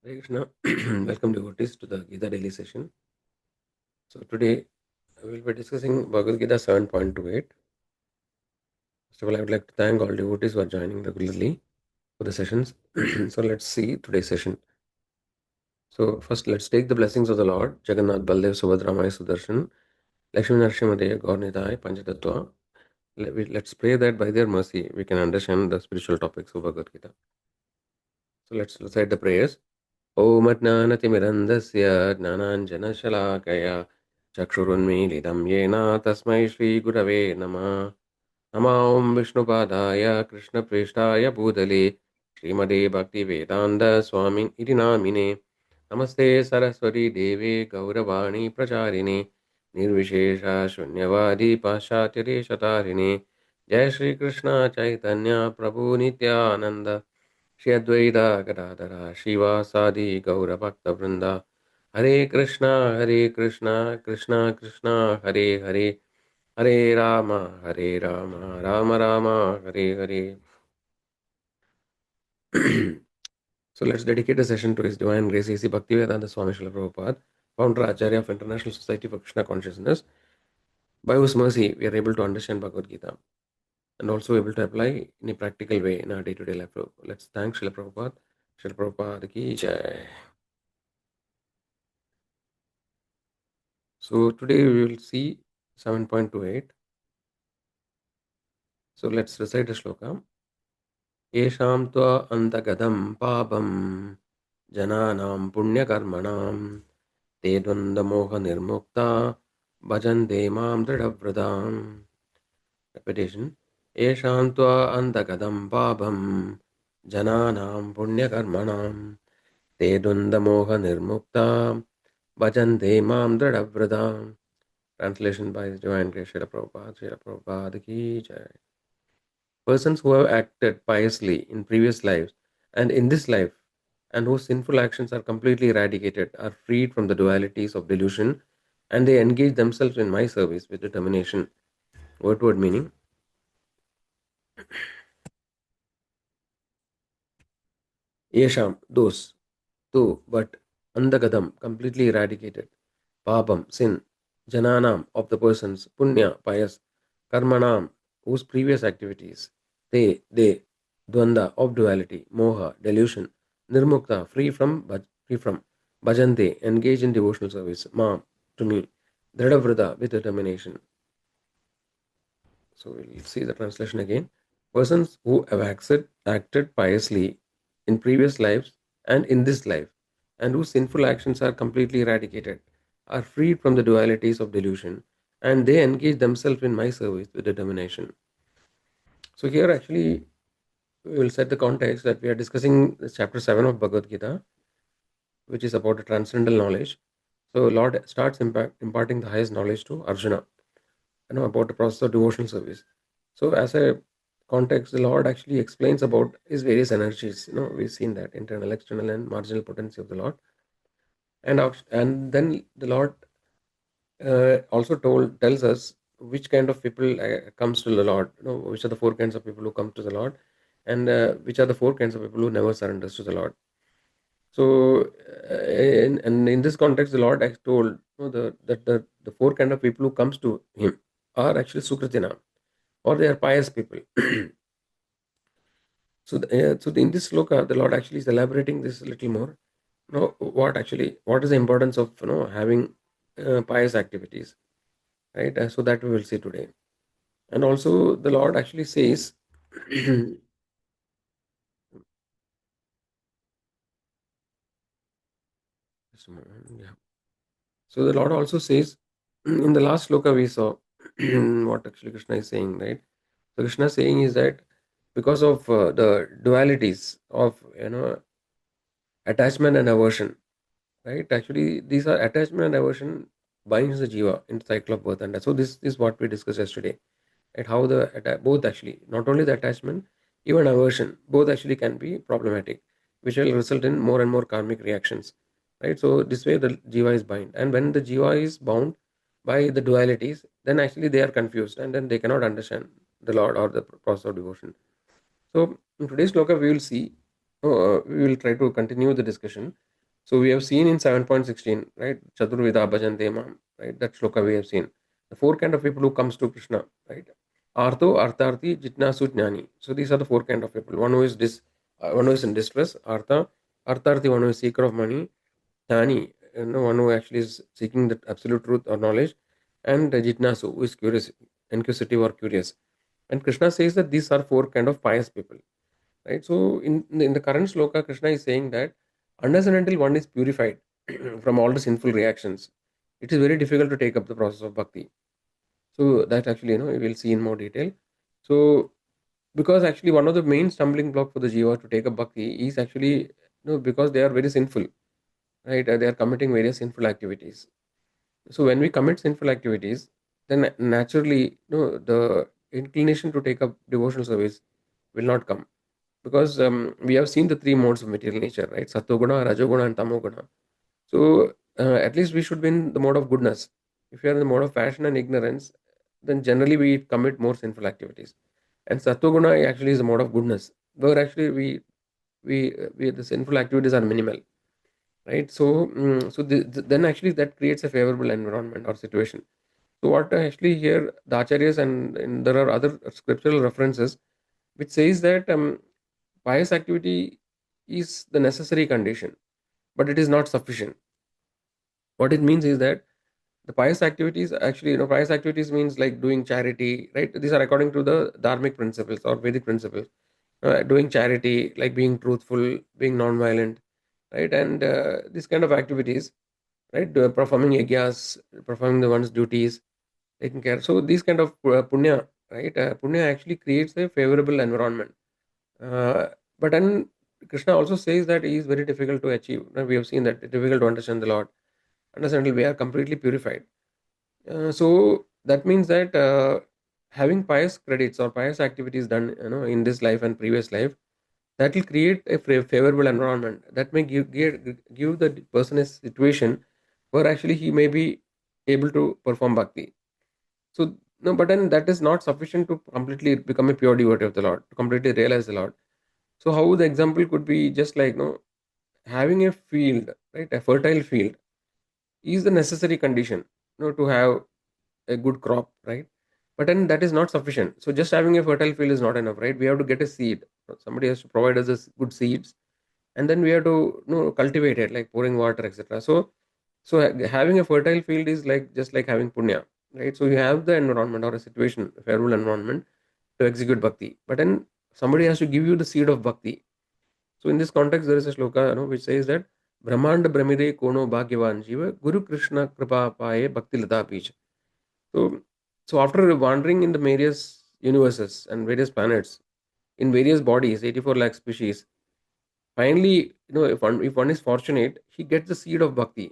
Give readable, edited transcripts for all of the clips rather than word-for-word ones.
Hare Krishna. Welcome devotees to the Gita Daily session. So today we will be discussing Bhagavad Gita 7.28. First of all, I would like to thank all devotees who are joining regularly for the sessions. So let's see today's session. So first let's take the blessings of the Lord, Jagannath Baldev Subhadramaya Sudarshan, Lakshmi Narsimhadeya Gaurnidai Panchatattva. Let's pray that by their mercy we can understand the spiritual topics of Bhagavad Gita. So let's recite the prayers. ॐ अज्ञानतिमिरन्धस्य ज्ञानाञ्जनशलाकया चक्षुरुन्मीलितं येन तस्मै श्रीगुरवे नमः। नमः ॐ विष्णुपादाय कृष्णप्रेष्ठाय भूतले श्रीमते भक्तिवेदान्तस्वामिन् इति नामिने। नमस्ते सरस्वती देवे गौरवाणी प्रचारिणे निर्विशेष शून्यवादी पाश्चात्यदेशतारिणे। जय श्रीकृष्ण चैतन्य प्रभु नित्यानन्द श्री अद्वैता गदाधरा श्रीवासादि गौरभक्तवृंदा। हरे कृष्णा कृष्णा कृष्णा हरे हरे, हरे Ram Ram Ram Hare Hare. So let's dedicate a session to His Divine Grace A.C. Bhaktivedanta Swami Srila Prabhupada, founder Acharya of International Society for Krishna Consciousness, by whose mercy we are able to understand Bhagavad Gita and also able to apply in a practical way in our day-to-day life. Let's thank Srila Prabhupada. Srila Prabhupada ki jai. So today we will see 7.28. So let's recite the shloka. Yesham tva antagadam papam jananam punyakarmanam te dvandamoha nirmukta bhajante mam dridavradam. Repetition. Yesham tva antagadam papam jananam punyakarmanam te dvandamoha nirmukta bhajante mam dridavradam. Translation by His Divine Grace Srila Prabhupada. Srila Prabhupada ki jai. Persons who have acted piously in previous lives and in this life, and whose sinful actions are completely eradicated, are freed from the dualities of delusion, and they engage themselves in my service with determination. Word to word meaning. Yesham, those, too, but andagadam, completely eradicated. Papam, sin. Jananam, of the persons. Punya, pious. Karmanam, whose previous activities. They. Dvanda, of duality. Moha, delusion. Nirmukta, free from. Bhajante, engage in devotional service. Ma, to me. Dhradavrata, with determination. So we'll see the translation again. Persons who have acted piously in previous lives and in this life, and whose sinful actions are completely eradicated, are freed from the dualities of delusion, and they engage themselves in my service with determination. So here actually we will set the context that we are discussing chapter 7 of Bhagavad Gita, which is about the transcendental knowledge. So Lord starts imparting the highest knowledge to Arjuna, about the process of devotional service. So as a context, the Lord actually explains about his various energies. We've seen that internal, external, and marginal potency of the Lord. And then the Lord also tells us which kind of people comes to the Lord. Which are the four kinds of people who come to the Lord, and which are the four kinds of people who never surrenders to the Lord. So, and in this context, the Lord has told that the four kind of people who comes to Him are actually Sukritina, or they are pious people. So in this sloka, the Lord actually is elaborating this a little more. What is the importance of having pious activities, right? So that we will see today. And also the Lord actually says, just a moment, yeah. So the Lord also says in the last sloka we saw what actually Krishna is saying, right? So Krishna is saying is that because of the dualities of attachment and aversion, right? Actually, these are attachment and aversion binds the jiva in the cycle of birth and death. So this is what we discussed yesterday, at how both actually, not only the attachment, even aversion, both actually can be problematic, which will result in more and more karmic reactions, right? So this way the jiva is bound, and when the jiva is bound by the dualities, then actually they are confused, and then they cannot understand the Lord or the process of devotion. So in today's sloka we will see, we will try to continue the discussion So we have seen in 7.16, right? Chaturveda bhajante mam, right? That shloka we have seen. The four kind of people who comes to Krishna, right? Artho, Artharthi, Jitnasu, Jnani. So these are the four kind of people. One who is in distress, Artharthi, one who is seeker of money, Jnani, one who actually is seeking the absolute truth or knowledge, and Jitnasu, who is curious, inquisitive or curious. And Krishna says that these are four kind of pious people, right? So in the current sloka, Krishna is saying that unless and until one is purified from all the sinful reactions, it is very difficult to take up the process of bhakti. So that actually, we will see in more detail. So because actually one of the main stumbling block for the jiva to take up bhakti is actually, because they are very sinful, right? They are committing various sinful activities. So when we commit sinful activities, then naturally, the inclination to take up devotional service will not come, because we have seen the three modes of material nature, right? Sattoguna, Rajoguna, and Tamoguna. So at least we should be in the mode of goodness. If we are in the mode of passion and ignorance, then generally we commit more sinful activities. And Sattoguna actually is a mode of goodness, where actually we the sinful activities are minimal, right? So then actually that creates a favorable environment or situation. So what actually here the acharyas and there are other scriptural references which says that pious activity is the necessary condition, but it is not sufficient. What it means is that the pious activities actually, pious activities means like doing charity, right? These are according to the dharmic principles or Vedic principles. Doing charity, like being truthful, being non-violent, right? And these kind of activities, right? Performing yagyas, performing the one's duties, taking care. So these kind of punya, right? Punya actually creates a favorable environment. But then Krishna also says that he is very difficult to achieve. Now, we have seen that it's difficult to understand the Lord, understand until we are completely purified. So that means that having pious credits or pious activities done, in this life and previous life, that will create a favorable environment that may give the person a situation where actually he may be able to perform bhakti. So no, but then that is not sufficient to completely become a pure devotee of the Lord, to completely realize the Lord. So how the example could be just like, having a field, right, a fertile field is the necessary condition, to have a good crop, right? But then that is not sufficient. So just having a fertile field is not enough, right? We have to get a seed. Somebody has to provide us good seeds, and then we have to, cultivate it, like pouring water, etc. So having a fertile field is like just like having punya, right? So you have the environment or a situation, a favorable environment to execute bhakti, but then somebody has to give you the seed of bhakti. So in this context, there is a shloka, which says that Brahmanda Brahmide Kono Bhagyavan Jiva Guru Krishna Kripa Paye Bhakti Lata Peech. So, so after wandering in the various universes and various planets, in various bodies, 84 lakh species, finally, if one is fortunate, he gets the seed of bhakti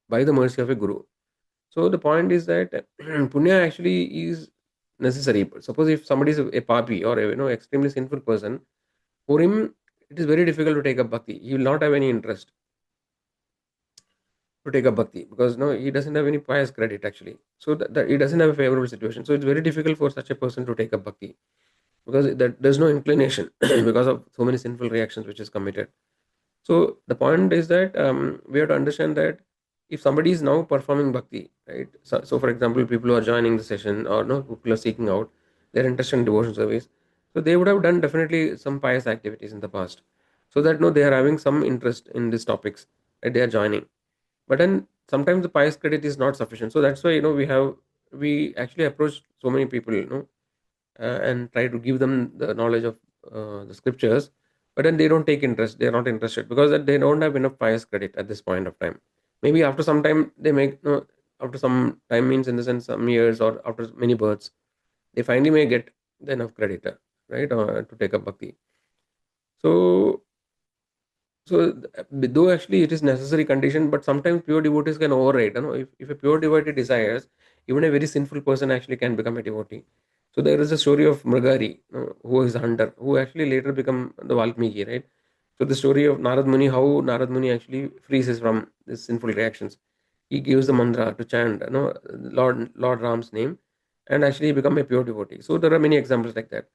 by the mercy of a guru. So the point is that punya actually is necessary. Suppose if somebody is a papi or a, extremely sinful person, for him it is very difficult to take up bhakti. He will not have any interest to take up bhakti because no, he doesn't have any pious credit actually. So that he doesn't have a favorable situation. So it's very difficult for such a person to take up bhakti because there's no inclination because of so many sinful reactions which is committed. So the point is that we have to understand that if somebody is now performing bhakti, right? So for example, people who are joining the session or no, people are seeking out, they're interested in devotion service. So they would have done definitely some pious activities in the past, so that no, they are having some interest in these topics that they are joining. But then sometimes the pious credit is not sufficient. So that's why we actually approach so many people, and try to give them the knowledge of the scriptures, but then they don't take interest, they're not interested because that they don't have enough pious credit at this point of time. Maybe after some time they make no after some time means in the sense some years or after many births they finally may get the enough credit, right, to take up bhakti. So so though actually it is necessary condition, but sometimes pure devotees can override. If a pure devotee desires, even a very sinful person actually can become a devotee. So there is a story of Mrigari, who is a hunter, who actually later become the Valmiki, right? So the story of Narad Muni, how Narad Muni actually frees us from these sinful reactions. He gives the mantra to chant, Lord Ram's name, and actually become a pure devotee. So there are many examples like that.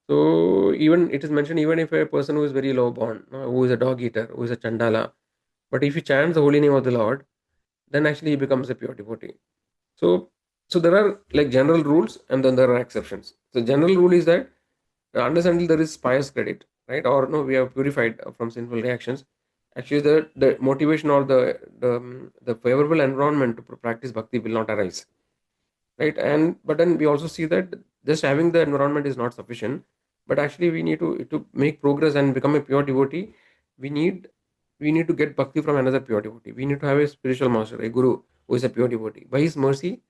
So even it is mentioned, even if a person who is very low born, who is a dog eater, who is a chandala, But if he chants the holy name of the Lord, then actually he becomes a pure devotee. So, so there are like general rules and then there are exceptions. The general rule is that unless until there is pious credit, right, or no, we have purified from sinful reactions. Actually, the motivation or the favorable environment to practice bhakti will not arise, right? And but then we also see that just having the environment is not sufficient, but actually we need to make progress and become a pure devotee. We need we need to get bhakti from another pure devotee. We need to have a spiritual master, a guru, who is a pure devotee. By his mercy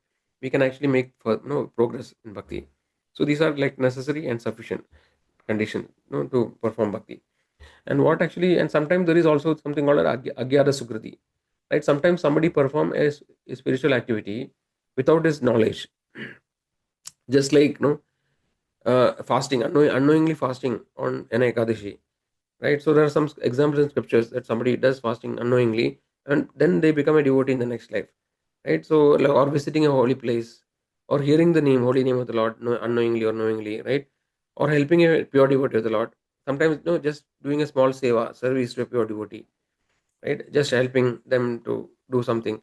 we can actually make progress in bhakti. So these are like necessary and sufficient condition, to perform bhakti. And what actually, and sometimes there is also something called agyara sukriti, right? Sometimes somebody perform a spiritual activity without his knowledge, just like fasting, unknowingly fasting on an ekadashi, right? So there are some examples in scriptures that somebody does fasting unknowingly and then they become a devotee in the next life, right? So like, or visiting a holy place, or hearing the holy name of the Lord, unknowingly or knowingly, right? Or helping a pure devotee of the Lord. Sometimes just doing a small seva service to a pure devotee, right? Just helping them to do something,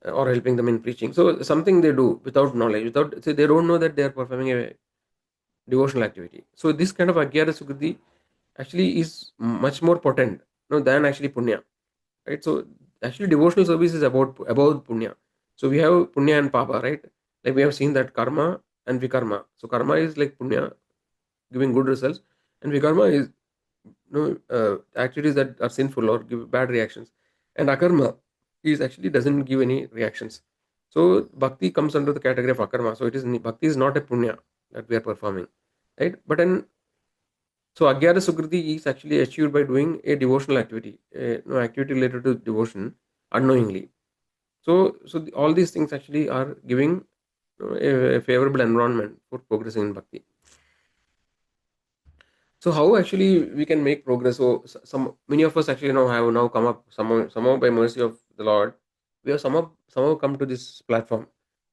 or helping them in preaching. So something they do without knowledge, without, so they don't know that they are performing a devotional activity. So this kind of agyara sukriti actually is much more potent, than actually punya, right? So actually devotional service is about punya. So we have punya and papa, right? Like we have seen that karma and vikarma. So karma is like punya, giving good results, and vikarma is activities that are sinful or give bad reactions, and akarma is actually doesn't give any reactions. So bhakti comes under the category of akarma. So it is bhakti is not a punya that we are performing, right? But then, so Agyara Sukriti is actually achieved by doing a devotional activity, activity related to devotion unknowingly. So all these things actually are giving a favorable environment for progressing in bhakti. So how actually we can make progress? So some many of us actually have now come up somehow by mercy of the Lord, we have somehow come to this platform,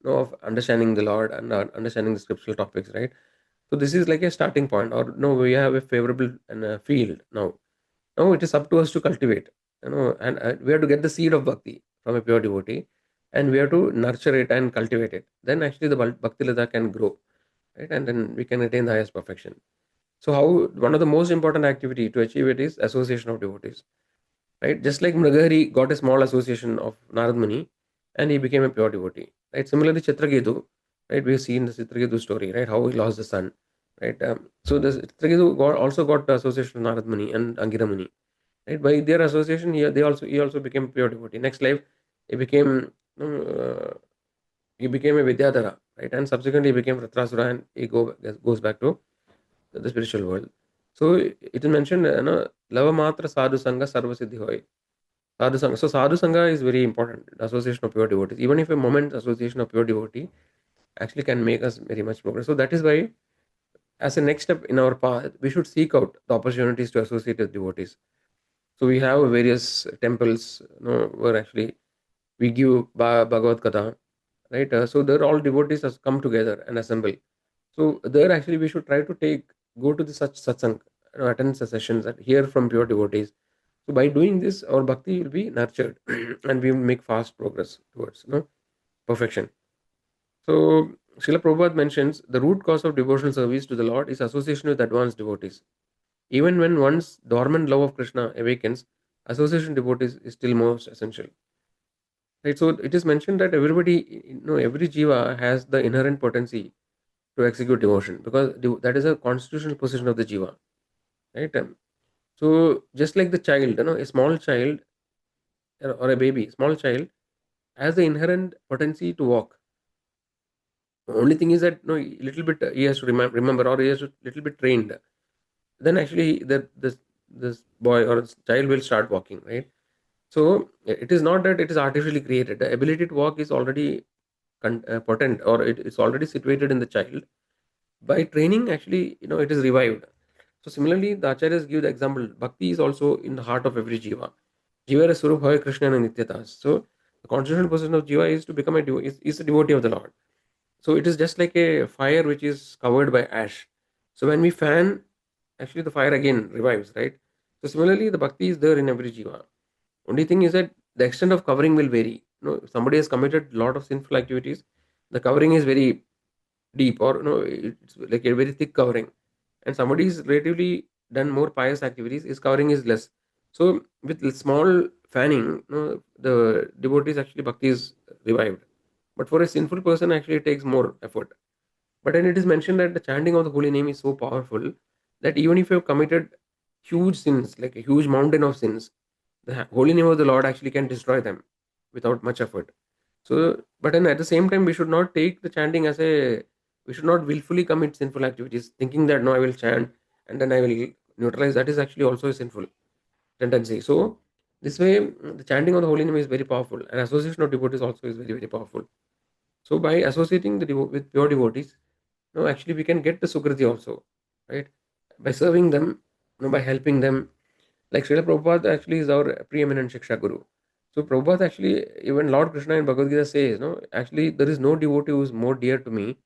of understanding the Lord and understanding the scriptural topics, right? So this is like a starting point, or no, we have a favorable and field now. Now it is up to us to cultivate, and we have to get the seed of bhakti from a pure devotee, and we have to nurture it and cultivate it. Then actually the bhakti lata can grow, right? And then we can attain the highest perfection. So how one of the most important activity to achieve it is association of devotees, right? Just like Mragahari got a small association of Narad Muni, and he became a pure devotee, right? Similarly, Chitraketu, right? We've seen the Chitraketu story, right? How he lost the son, right? So the Chitraketu also got the association of Narad Muni and Angira Muni, right? By their association, he also became pure devotee. Next life, he became he became a Vidyadhara, right? And subsequently, he became Ratrasura, and goes back to the spiritual world. So it is mentioned, Lava Matra Sadhu Sangha Sarva Siddhi Hoy. Sadhu Sangha. So Sadhu Sangha is very important. The association of pure devotees. Even if a moment association of pure devotee actually can make us very much progress. So that is why, as a next step in our path, we should seek out the opportunities to associate with devotees. So we have various temples, where actually we give Bhagavad Gita, right? So there all devotees has come together and assemble. So there actually we should try to go to the such satsang, attend the sessions and hear from pure devotees. So by doing this, our bhakti will be nurtured and we will make fast progress towards perfection. So Srila Prabhupada mentions the root cause of devotional service to the Lord is association with advanced devotees. Even when one's dormant love of Krishna awakens, association with devotees is still most essential. Right? So it is mentioned that every jiva has the inherent potency to execute devotion, because that is a constitutional position of the jiva, right? So just like the child, a small child, or a baby, small child has the inherent potency to walk. Only thing is that little bit he has to remember, or he has to little bit trained. Then actually this boy or this child will start walking, right? So it is not that it is artificially created. The ability to walk is already potent, or it's already situated in the child. By training, actually, it is revived. So similarly, the acharyas give the example. Bhakti is also in the heart of every jiva. Jiva is Surup Hoy Krishna and Nityatas. So the constitutional position of jiva is to become is a devotee of the Lord. So it is just like a fire which is covered by ash. So when we fan, actually the fire again revives, right? So similarly, the bhakti is there in every jiva. Only thing is that the extent of covering will vary. If somebody has committed a lot of sinful activities, the covering is very deep, or it's like a very thick covering, and somebody is relatively done more pious activities, his covering is less. So with small fanning, the devotees actually bhakti is revived. But for a sinful person, actually it takes more effort. But then it is mentioned that the chanting of the holy name is so powerful that even if you have committed huge sins, like a huge mountain of sins, the holy name of the Lord actually can destroy them without much effort. So, but then at the same time, we should not take the chanting as we should not willfully commit sinful activities, thinking that no, I will chant and then I will neutralize. That is actually also a sinful tendency. So, this way, the chanting of the holy name is very powerful, and association of devotees also is very, very powerful. So, by associating with pure devotees, actually we can get the sukriti also, right? By serving them, by helping them. Like Srila Prabhupada actually is our preeminent Shiksha Guru. So Prabhupada actually, even Lord Krishna in Bhagavad Gita says, actually there is no devotee who is more dear to me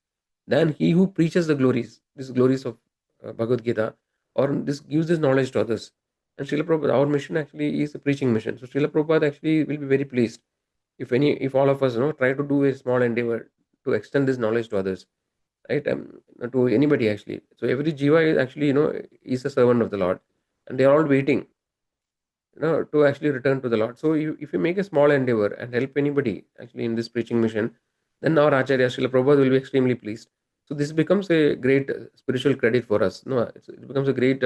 than he who preaches the glories, these glories of Bhagavad Gita, or this gives this knowledge to others. And Srila Prabhupada, our mission actually is a preaching mission. So Srila Prabhupada actually will be very pleased if all of us, try to do a small endeavor to extend this knowledge to others, right? To anybody actually. So every jiva is actually, is a servant of the Lord, and they are all waiting, to actually return to the Lord. So if you make a small endeavor and help anybody actually in this preaching mission, then our Acharya Srila Prabhupada will be extremely pleased. So this becomes a great spiritual credit for us. No, it becomes a great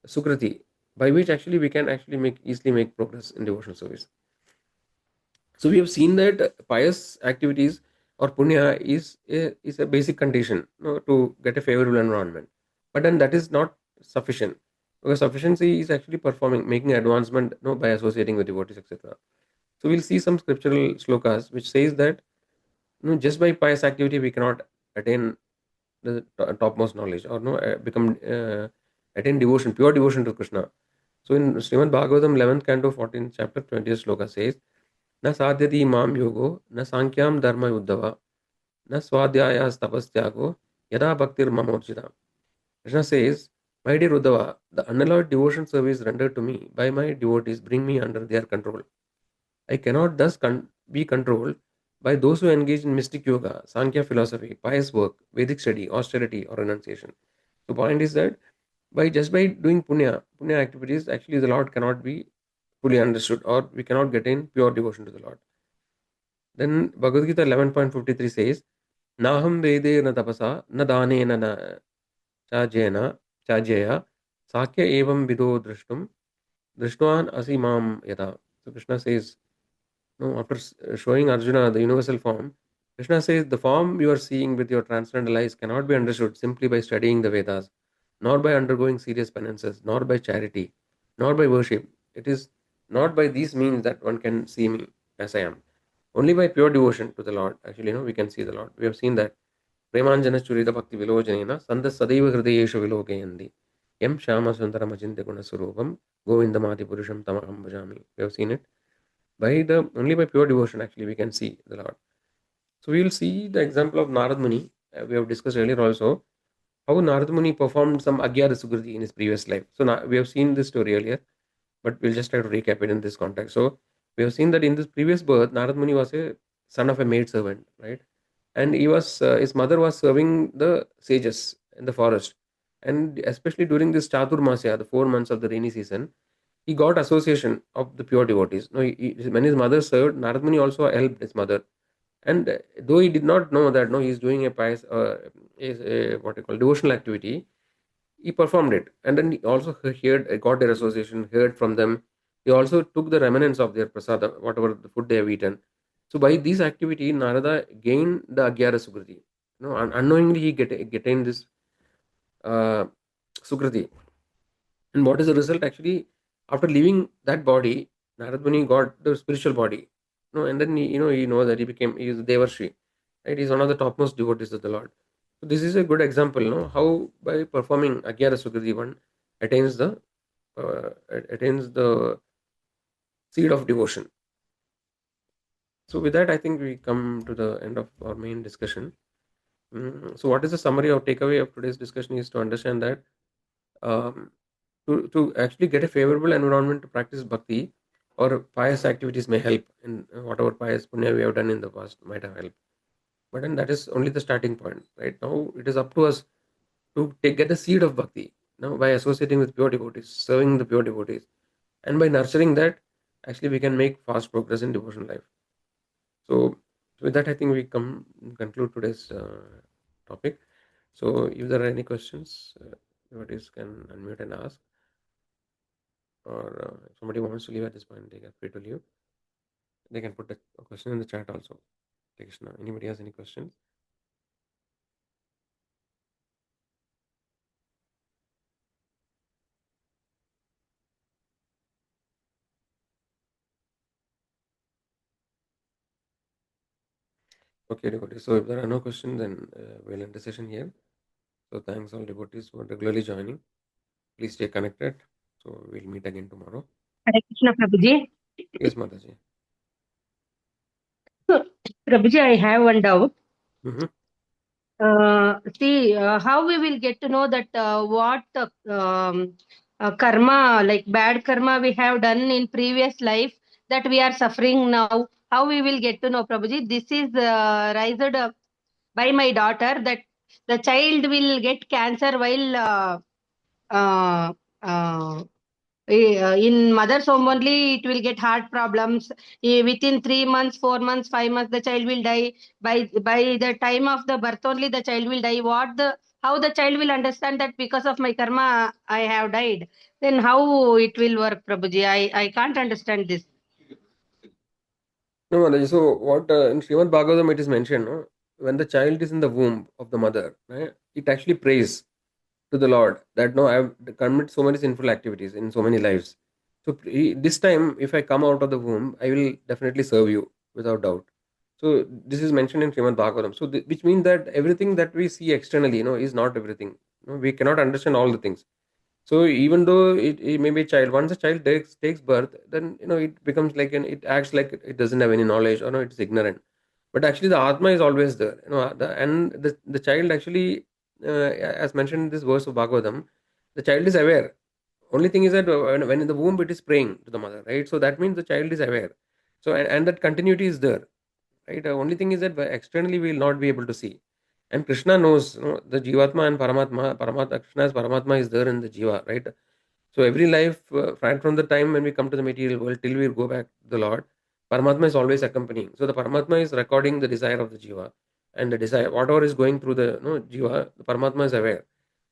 sukriti by which actually we can actually easily make progress in devotional service. So we have seen that pious activities or punya is a basic condition, to get a favorable environment. But then that is not sufficient, because sufficiency is actually performing, making advancement, by associating with devotees, etc. So we'll see some scriptural slokas which says that, just by pious activity we cannot attain the topmost knowledge, or become attain devotion, pure devotion to Krishna. So in Srimad Bhagavatam 11th canto 14th chapter 20th sloka says, न साध्यति माम योगो न सांख्याम धर्म उद्धव न स्वाध्यायास tapasyago yada bhaktir mamorjita. Krishna says, my dear Uddhava, the unalloyed devotion service rendered to me by my devotees bring me under their control. I cannot thus be controlled by those who engage in mystic yoga, Sankhya philosophy, pious work, Vedic study, austerity, or renunciation. The point is that by doing punya activities, actually the Lord cannot be fully understood, or we cannot get in pure devotion to the Lord. Then Bhagavad Gita 11.53 says, Naham vede na tapasa na dane na chajena chajaya sakya evam vido drishtum drishtvan asimam yata. So Krishna says, no, after showing Arjuna the universal form, Krishna says the form you are seeing with your transcendental eyes cannot be understood simply by studying the Vedas, nor by undergoing serious penances, nor by charity, nor by worship. It is not by these means that one can see me as I am. Only by pure devotion to the Lord, actually, we can see the Lord. We have seen that. Premanjana Churita Bhakti Vilojanena, Sanda Sadaiva Hridayesha Vilokayandi, Yam Shama Sundaram Achintya Guna Surupam, Govindamati Purusham Tamaham Bhajami. We have seen it. Only by pure devotion, actually, we can see the Lord. So we will see the example of Narad Muni. We have discussed earlier also how Narad Muni performed some Agyara Sukriti in his previous life. So now we have seen this story earlier, but we'll just try to recap it in this context. So we have seen that in this previous birth, Narad Muni was a son of a maid servant, right? And his mother was serving the sages in the forest, and especially during this Chaturmasya, the 4 months of the rainy season, he got association of the pure devotees. No, when his mother served, Narad Muni also helped his mother, and though he did not know that he is doing a pious, is a what you call devotional activity, he performed it, and then he also heard, got their association, heard from them. He also took the remnants of their prasada, whatever the food they have eaten. So by this activity, Narada gained the Agyara Sukriti. Unknowingly he gained this uh, Sukriti. And what is the result? Actually, after leaving that body, Narad Muni got the spiritual body. And then he knows that he is Devarshi. Right? He's one of the topmost devotees of the Lord. So this is a good example, how by performing Agyara Sukriti one attains the attains the seed of devotion. So with that, I think we come to the end of our main discussion. So what is the summary or takeaway of today's discussion is to understand that, to actually get a favorable environment to practice bhakti, or pious activities may help, and whatever pious punya we have done in the past might have helped. But then that is only the starting point. Right now, it is up to us to get the seed of bhakti. Now, by associating with pure devotees, serving the pure devotees, and by nurturing that, actually we can make fast progress in devotional life. So, with that, I think we conclude today's topic. So, if there are any questions, devotees can unmute and ask, or if somebody wants to leave at this point, they are free to leave. They can put a question in the chat also. Krishna, anybody has any questions? Okay, devotees. So, if there are no questions, then we'll end the session here. So, thanks all devotees for regularly joining. Please stay connected. So, we'll meet again tomorrow. Hare Krishna, Prabhuji. Yes, Mataji. Prabhuji, I have one doubt. Mm-hmm. How we will get to know that what karma, like bad karma we have done in previous life that we are suffering now? How we will get to know, Prabhuji? This is raised by my daughter that the child will get cancer while uh, uh, in mother's home only it will get heart problems. Within 3 months, 4 months, 5 months the child will die. By the time of the birth only the child will die. How the child will understand that because of my karma I have died? Then how it will work, Prabhuji? I can't understand this. No, Mataji. So, what in Srimad Bhagavatam it is mentioned, no? When the child is in the womb of the mother, right, it actually prays to the Lord that no, I have committed so many sinful activities in so many lives. So this time, if I come out of the womb, I will definitely serve you without doubt. So this is mentioned in Srimad Bhagavatam. So which means that everything that we see externally, is not everything. We cannot understand all the things. So even though it may be a child, once a child takes birth, then it becomes like it acts like it doesn't have any knowledge, or no, it's ignorant. But actually, the Atma is always there. And the child actually, as mentioned in this verse of Bhagavatam, the child is aware. Only thing is that when in the womb it is praying to the mother, right? So that means the child is aware. So and that continuity is there, right? The only thing is that externally we will not be able to see. And Krishna knows, the Jivatma and Paramatma, Krishna's Paramatma is there in the Jiva, right? So every life, right from the time when we come to the material world till we go back to the Lord, Paramatma is always accompanying. So the Paramatma is recording the desire of the Jiva, and the desire, whatever is going through the Jiva, the Paramatma is aware.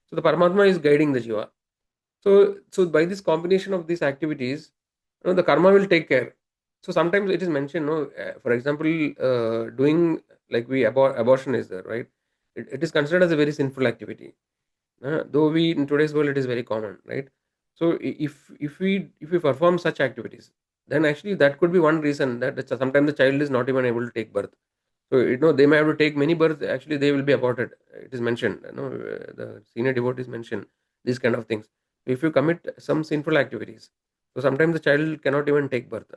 So the Paramatma is guiding the Jiva. So by this combination of these activities, the karma will take care. So sometimes it is mentioned, for example, doing like abortion is there, right? It is considered as a very sinful activity. Though we in today's world it is very common, right? So if we perform such activities, then actually that could be one reason that sometimes the child is not even able to take birth. So they may have to take many births. Actually, they will be aborted. It is mentioned. The senior devotees mention these kind of things. If you commit some sinful activities, so sometimes the child cannot even take birth.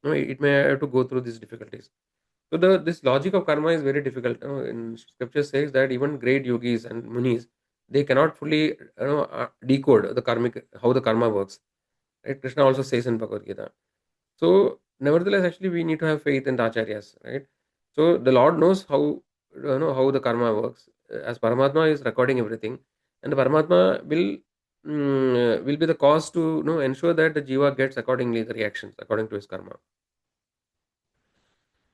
It may have to go through these difficulties. So this logic of karma is very difficult. In scripture says that even great yogis and munis, they cannot fully decode the karmic how the karma works. Right? Krishna also says in Bhagavad Gita. So, nevertheless, actually, we need to have faith in the acharyas, right? So, the Lord knows how the karma works. As Paramatma is recording everything, and the Paramatma will be the cause to ensure that the jiva gets accordingly the reactions according to his karma.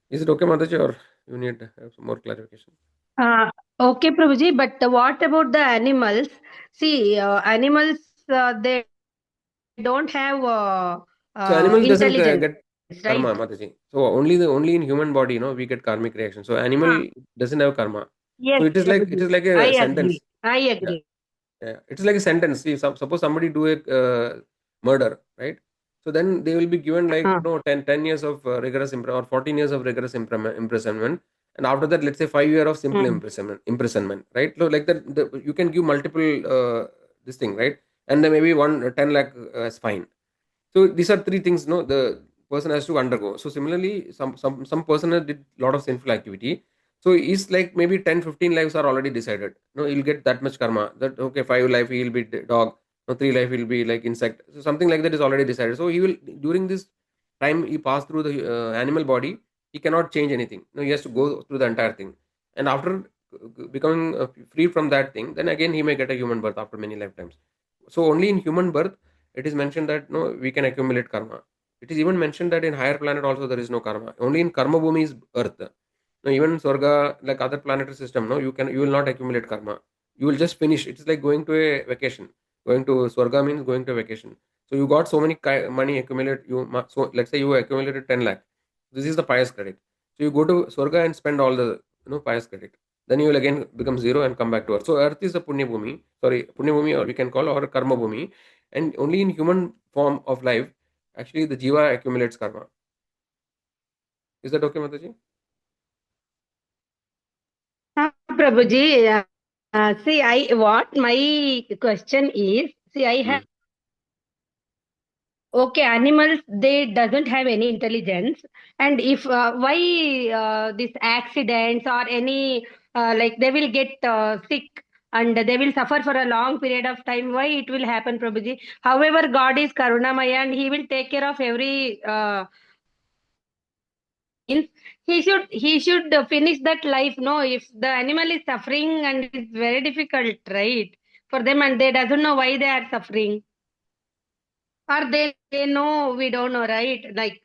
Is it okay, Mataji, or you need to have some more clarification? Uh, okay, Prabhuji, but what about the animals? See, animals, they don't have So, animal intelligence, doesn't right? get karma, Mataji. So, only in human body, we get karmic reaction. So, Uh, animal doesn't have karma. yes, So, it Prabhuji. is like I a agree. sentence. I Yeah. agree. Yeah, it's like a sentence. See, suppose somebody do a murder, right? So then they will be given like Uh, 10 years of or 14 years of rigorous imprisonment, and after that, let's say 5 years of simple mm. imprisonment, right? So like that, you can give multiple this thing, right? And then maybe 10 lakh as fine. So these are three things, no, the person has to undergo. So similarly, some person has did lot of sinful activity. So it's like maybe 10, 15 lives are already decided. No, he'll get that much karma. That okay, 5 life he'll be dog. No, 3 life he'll be like insect. So something like that is already decided. So he will during this time he passed through the animal body, he cannot change anything. No, he has to go through the entire thing. And after becoming free from that thing, then again he may get a human birth after many lifetimes. So only in human birth it is mentioned that no, we can accumulate karma. It is even mentioned that in higher planet also there is no karma. Only in karma bhumi is earth. No, even Swarga, like other planetary system, no, you will not accumulate karma. You will just finish. It's like going to a vacation. Going to Swarga means going to a vacation. So you got so many money accumulate. So let's say you accumulated 10 lakh. This is the pious credit. So you go to Swarga and spend all the pious credit. Then you will again become zero and come back to earth. So earth is the punya bhumi. Sorry, punya bhumi, or we can call, or karma bhumi. And only in human form of life, actually the jiva accumulates karma. Is that okay, Mataji? Prabhuji, see, what my question is, see, I have, Mm. okay, animals, they doesn't have any intelligence. And if, why this accidents or any, like they will get sick and they will suffer for a long period of time, why it will happen, Prabhuji? However, God is Karunamaya and He will take care of every means he should finish that life. No, if the animal is suffering and it's very difficult, right, for them, and they doesn't know why they are suffering, or they know, we don't know, right? Like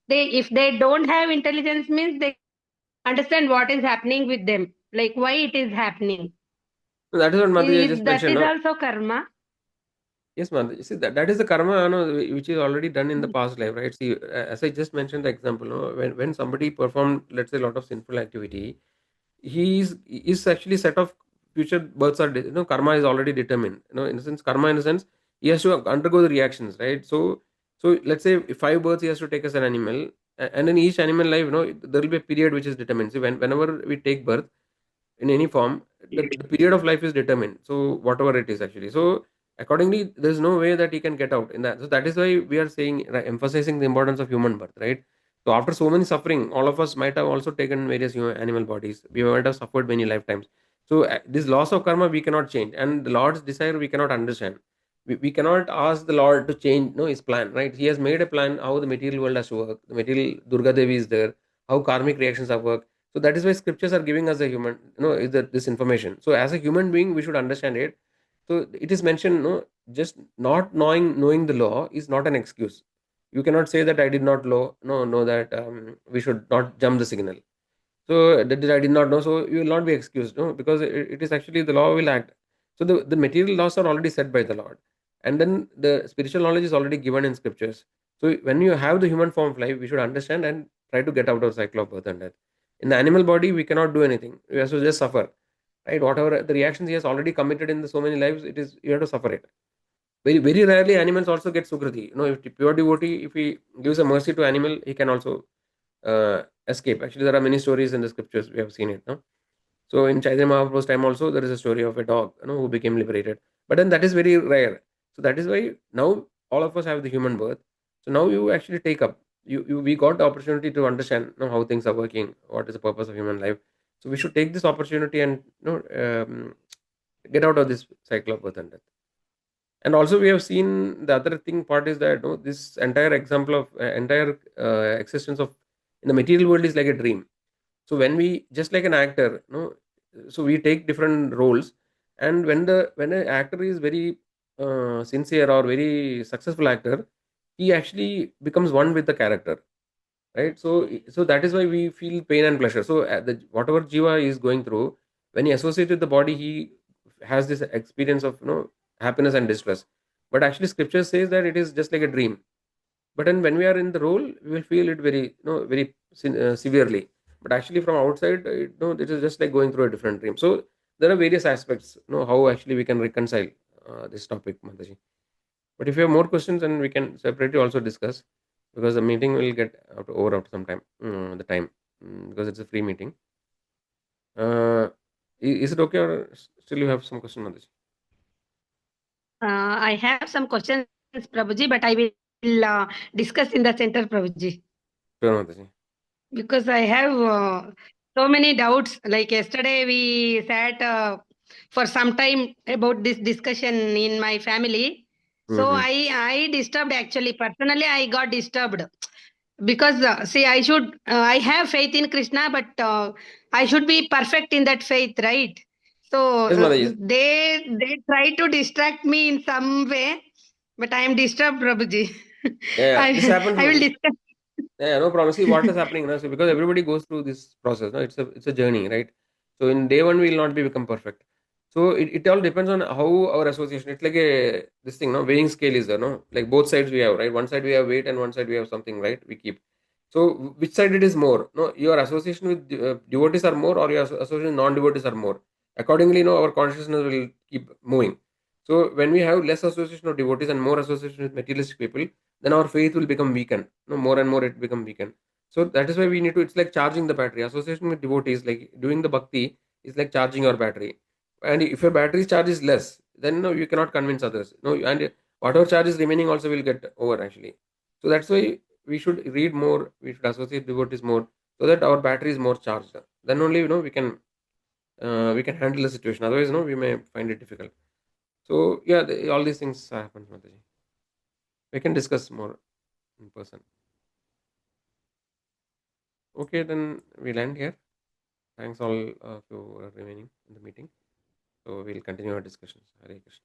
they, if they don't have intelligence, means they understand what is happening with them, like why it is happening. So that is what Mataji Is just that mentioned. is No? also karma? Yes, man. You see, that is the karma, which is already done in the past life, right? See, as I just mentioned the example, when somebody performed, let's say, a lot of sinful activity, he is actually set of future births are, karma is already determined. In a sense, karma in a sense, he has to undergo the reactions, right? So let's say if 5 births he has to take as an animal, and in each animal life, there will be a period which is determined. See, whenever we take birth in any form, the period of life is determined. So whatever it is actually. So accordingly, there's no way that he can get out in that. So that is why we are saying, right, emphasizing the importance of human birth, right? So after so many suffering, all of us might have also taken various animal bodies. We might have suffered many lifetimes. So this loss of karma we cannot change, and the Lord's desire we cannot understand. We cannot ask the Lord to change no his plan, right? He has made a plan how the material world has to work. The material Durga Devi is there, how karmic reactions are work. So that is why scriptures are giving us a human, is that this information. So as a human being, we should understand it. So it is mentioned, just not knowing the law is not an excuse. You cannot say that I did not know that we should not jump the signal. So that I did not know. So you will not be excused, no, because it is actually the law will act. So the material laws are already set by the Lord, and then the spiritual knowledge is already given in scriptures. So when you have the human form of life, we should understand and try to get out of the cycle of birth and death. In the animal body, we cannot do anything. We have to just suffer, right? Whatever the reactions he has already committed in the so many lives, it is you have to suffer it. Very rarely animals also get sukriti. If the pure devotee, if he gives a mercy to animal, he can also escape. Actually, there are many stories in the scriptures. We have seen it. No? So in Chaitanya Mahaprabhu's time also, there is a story of a dog, who became liberated. But then that is very rare. So that is why now all of us have the human birth. So now you actually take up. We got the opportunity to understand, how things are working, what is the purpose of human life. So we should take this opportunity and get out of this cycle of birth and death. And also we have seen the other thing part is that this entire example of entire existence of in the material world is like a dream. So when we just like an actor, so we take different roles, and when an actor is very sincere or very successful actor, he actually becomes one with the character, right? So that is why we feel pain and pleasure. So whatever jiva is going through, when he associates with the body, he has this experience of happiness and distress. But actually scripture says that it is just like a dream. But then when we are in the role, we will feel it very very severely. But actually from outside, it is just like going through a different dream. So there are various aspects, how actually we can reconcile this topic, Mataji. But if you have more questions, then we can separately also discuss, because the meeting will get over after some time, the time, because it's a free meeting. Is it okay, or still you have some question, Mataji? I have some questions, Prabhuji, but I will discuss in the center, Prabhuji. Sure, Mataji. Because I have so many doubts. Like yesterday, we sat for some time about this discussion in my family. So Mm-hmm. I disturbed, actually. Personally, I got disturbed. because see, I have faith in Krishna, but I should be perfect in that faith, right? So Yes, Mataji. they try to distract me in some way, but I am disturbed, Prabhuji. Yeah, yeah, this happens, I will Mataji. discuss. Yeah, no problem. See what is happening now. So because everybody goes through this process, no, it's a journey, right? So in day one, we will not be become perfect. So it all depends on how our association. It's like a this thing, no, weighing scale is there, no, like both sides we have, right? One side we have weight and one side we have something, right? We keep. So which side it is more? No, your association with devotees are more, or your association with non-devotees are more. Accordingly, no, our consciousness will keep moving. So when we have less association of devotees and more association with materialistic people, then our faith will become weakened. No, more and more it become weakened. So that is why we need to. It's like charging the battery. Association with devotees, like doing the bhakti, is like charging your battery. And if your battery charge is less, then no, you cannot convince others. No, and whatever charge is remaining also will get over actually. So that's why we should read more. We should associate devotees more, so that our battery is more charged. Then only we can handle the situation. Otherwise, no, we may find it difficult. So yeah, all these things happen, Mataji. We can discuss more in person. Okay, then we'll end here. Thanks all of you remaining in the meeting. So we'll continue our discussions. Hare Krishna.